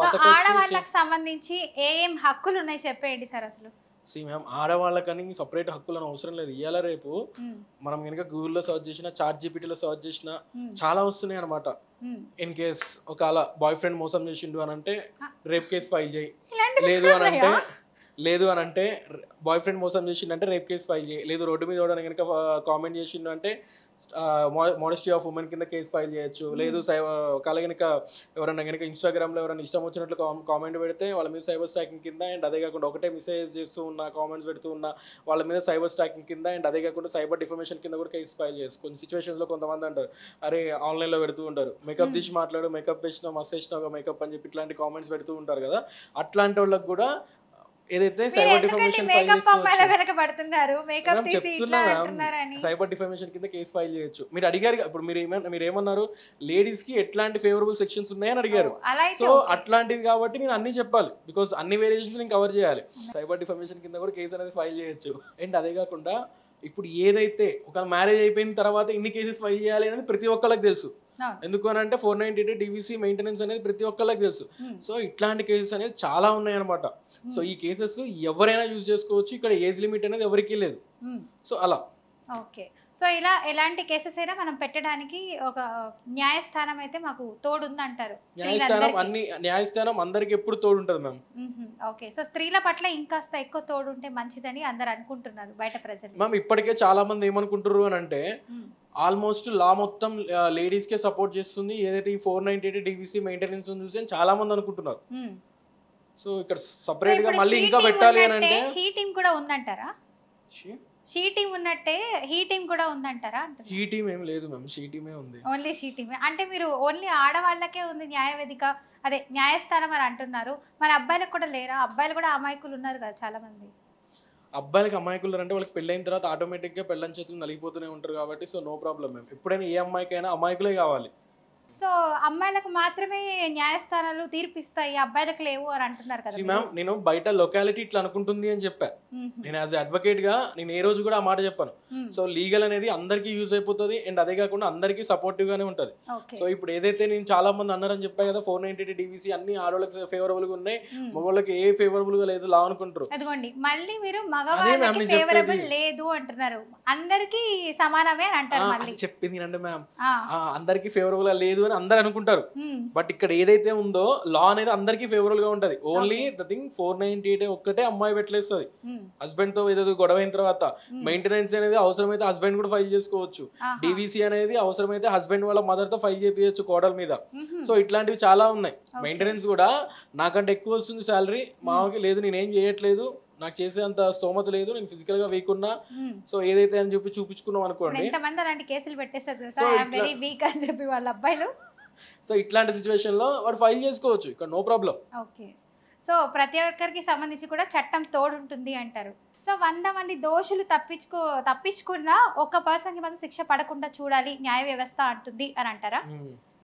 So పథకం ఆడవాళ్ళకి సంబంధించి ఏం హక్కులు ఉన్నాయి చెప్పేయండి సార్ అసలు. మ్యామ్ ఆడవాళ్ళకని సపరేట్ హక్కులను అవసరం లేదు. ఇవాళ రేపు మనం కనుక గూగుల్లో సర్చ్ చేసినా, చాట్ జీపీటీలో సర్చ్ చేసినా చాలా వస్తున్నాయి అనమాట. ఇన్ కేస్ ఒకవేళ బాయ్ ఫ్రెండ్ మోసం చేసిండు అని అంటే రేప్ కేసు ఫైల్ చేయి, లేదు అని అంటే బాయ్ ఫ్రెండ్ మోసం చేసిండు రేప్ కేసు ఫైల్ చేయి, లేదు రోడ్డు మీద ఎవరైనా కనుక కామెంట్ చేసిండు అంటే మోడెస్టీ ఆఫ్ ఉమెన్ కింద కేసు ఫైల్ చేయొచ్చు, లేదు ఒకవేళ కనుక ఎవరైనా కనుక ఇన్స్టాగ్రామ్లో ఎవరైనా ఇష్టం వచ్చినట్లు కామెంట్ పెడితే వాళ్ళ మీద సైబర్ స్టాకింగ్ కింద, అండ్ అదే కాకుండా ఒకటే మెసేజ్ చేస్తూ ఉన్న కామెంట్స్ పెడుతూ ఉన్న వాళ్ళ మీద సైబర్ స్టాకింగ్ కింద, అండ్ అదే కాకుండా సైబర్ డిఫర్మేషన్ కింద కూడా కేసు ఫైల్ చేయొచ్చు. కొన్ని సిచ్యువేషన్స్లో కొంతమంది అంటారు, అరే ఆన్లైన్లో పెడుతూ ఉంటారు, మేకప్ తీసి మాట్లాడు, మేకప్ వేసినా మస్తు వేసినా మేకప్ అని చెప్పి ఇట్లాంటి కామెంట్స్ పెడుతూ ఉంటారు కదా. అట్లాంటి వాళ్ళకి కూడా ఏదైతే సైబర్ డిఫర్మేషన్ సైబర్ డిఫర్మేషన్ కింద కేసు ఫైల్ చేయొచ్చు. మీరు అడిగారు ఇప్పుడు మీరు ఏమన్నారు, లేడీస్ కి ఎట్లాంటి ఫేవరబుల్ సెక్షన్స్ ఉన్నాయని అడిగారు. సో అట్లాంటివి కాబట్టి నేను అన్ని చెప్పాలి, బికాస్ అన్ని వేరియేషన్స్ నేను కవర్ చేయాలి. సైబర్ డిఫర్మేషన్ కింద కూడా కేసు అనేది ఫైల్ చేయొచ్చు. అండ్ అదే కాకుండా ఇప్పుడు ఏదైతే ఒక మ్యారేజ్ అయిపోయిన తర్వాత ఇన్ని కేసెస్ ఫైల్ చేయాలి అనేది ప్రతి ఒక్కళ్ళకి తెలుసు. ఎందుకు అని అంటే 498 డివిసి మెయింటెనెన్స్ అనేది ప్రతి ఒక్కళ్ళకి తెలుసు. సో ఇట్లాంటి కేసెస్ అనేది చాలా ఉన్నాయన్నమాట. సో ఈ కేసెస్ ఎవరైనా యూజ్ చేసుకోవచ్చు, ఇక్కడ ఏజ్ లిమిట్ అనేది ఎవరికీ లేదు. సో అలా ఓకే. సో ఇలా ఎలాంటి కేసెస్ అయినా మనం పెట్టడానికి ఒక న్యాయస్థానం అయితే మాకు తోడుంది అంటారు. న్యాయస్థానం అందరికి ఎప్పుడు తోడు ఉంటుంది మ్యామ్. ఓకే. సో స్త్రీల పట్ల ఇంకాస్త ఎక్కువ తోడు ఉంటే మంచిదని అందరు అనుకుంటున్నారు బయట ప్రజలు. మ్యామ్ ఇప్పటికే చాలా మంది ఏమనుకుంటారు అని అంటే ఆల్మోస్ట్ లా మొత్తం లేడీస్ కే సపోర్ట్ చేస్తుంది, ఏదైతే ఈ 498 డివిసి మెయింటెనెన్స్ చూసి అని చాలా మంది అనుకుంటున్నారు. సో ఇక్కడ సపరేట్ గా మళ్ళీ ఇంకా పెట్టాలి అని అంటే హీ టీమ్ కూడా ఉందంటారా? షీ టీమ్ ఉన్నట్టే హీ టీమ్ కూడా ఉందంటారా? హీ టీమ్ ఏం లేదు మ్యామ్, షీ టీమే ఉంది. ఓన్లీ షీ టీమే అంటే మీరు ఓన్లీ ఆడవాళ్ళకే ఉంది న్యాయవేదిక, అదే న్యాయస్థానం అని అంటున్నారు. మరి అబ్బాయిలకు కూడా లేరా? అబ్బాయిలు కూడా అమాయకులు ఉన్నారు కదా చాలా మంది. అబ్బాయిలకి అమాయకులు అంటే వాళ్ళకి పెళ్ళైన తర్వాత ఆటోమేటిక్గా పెళ్ళని చేతులు నలిగిపోతూనే ఉంటారు కాబట్టి సో నో ప్రాబ్లం మ్యామ్. ఎప్పుడైనా ఏ అమ్మాయికైనా అమాయకులే కావాలి. సో అమ్మాయిలకు మాత్రమే న్యాయస్థానాలు తీర్పిస్తాయి, అబ్బాయిలకు లేవు అని అంటున్నారు కదా మ్యామ్. నేను బయట లొకాలిటీ ఇట్లా అనుకుంటుంది అని చెప్పా. నేను యాజ్ అడ్వకేట్ గా నేను ఏ రోజు కూడా ఆ మాట చెప్పాను. సో లీగల్ అనేది అందరికీ యూజ్ అయిపోతుంది, అండ్ అదే కాకుండా అందరికీ సపోర్టివ్ గానే ఉంటది. సో ఇప్పుడు ఏదైతే నేను చాలా మంది అన్నారని చెప్పా కదా, 498 డివిసి అన్ని ఆడవాళ్ళకి ఫేవరబుల్ గా ఉన్నాయి, మగవాళ్ళకి ఏ ఫేవరబుల్ గా లేదు లా అనుకుంటారు. అదిగోండి మళ్ళీ మీరు మగవాళ్ళకి ఫేవరబుల్ లేదు అంటున్నారు, అందరికీ సమానమే అని అంటారు. మళ్ళీ చెప్పింది అంటే మ్యామ్ అందరికీ ఫేవరబుల్ గా లేదు అందరు అనుకుంటారు, బట్ ఇక్కడ ఏదైతే ఉందో లా అనేది అందరికి ఫేవరబుల్ గా ఉంటది. ఓన్లీ ద థింగ్ 498 ఒక్కటే అమ్మాయి పెట్టలేస్తుంది. హస్బెండ్ తో ఏదో గొడవ అయిన తర్వాత మెయింటెనెన్స్ అనేది అవసరమైతే హస్బెండ్ కూడా ఫైల్ చేసుకోవచ్చు. డివిసి అనేది అవసరమైతే హస్బెండ్ వాళ్ళ మదర్ తో ఫైల్ చేయించచ్చు కోడల మీద. సో ఇట్లాంటివి చాలా ఉన్నాయి. మెయింటెనెన్స్ కూడా నాకంటే ఎక్కువ వస్తుంది శాలరీ, మామకి లేదు నేనేం చేయట్లేదు, నాకు చేసే అంత స్తోమత లేదు, నేను ఫిజికల్ గా వీక్ ఉన్నా, సో ఏదైతే అని చెప్పి చూపించుకున్నాం అనుకోండి. ఎంతమంది అలాంటి కేసులు పెట్టేస్తారు తెలుసా, ఐ యామ్ వెరీ వీక్ అని చెప్పి వాళ్ళ అబ్బాయిలు. సో ఇట్లాంటి సిచ్యువేషన్ లో వాడు ఫైల్ చేసుకోవచ్చు, ఇక్కడ నో ప్రాబ్లం. ఓకే. సో ప్రతి ఒక్కరికి సంబంధించి కూడా చట్టం తోడు ఉంటుంది అంటారు. సో 100 మంది దోషులు తప్పించుకున్నా ఒక పర్సన్ కి మాత్రం శిక్ష పడకుండా చూడాలి న్యాయ వ్యవస్థ అంటుంది అని అంటారా?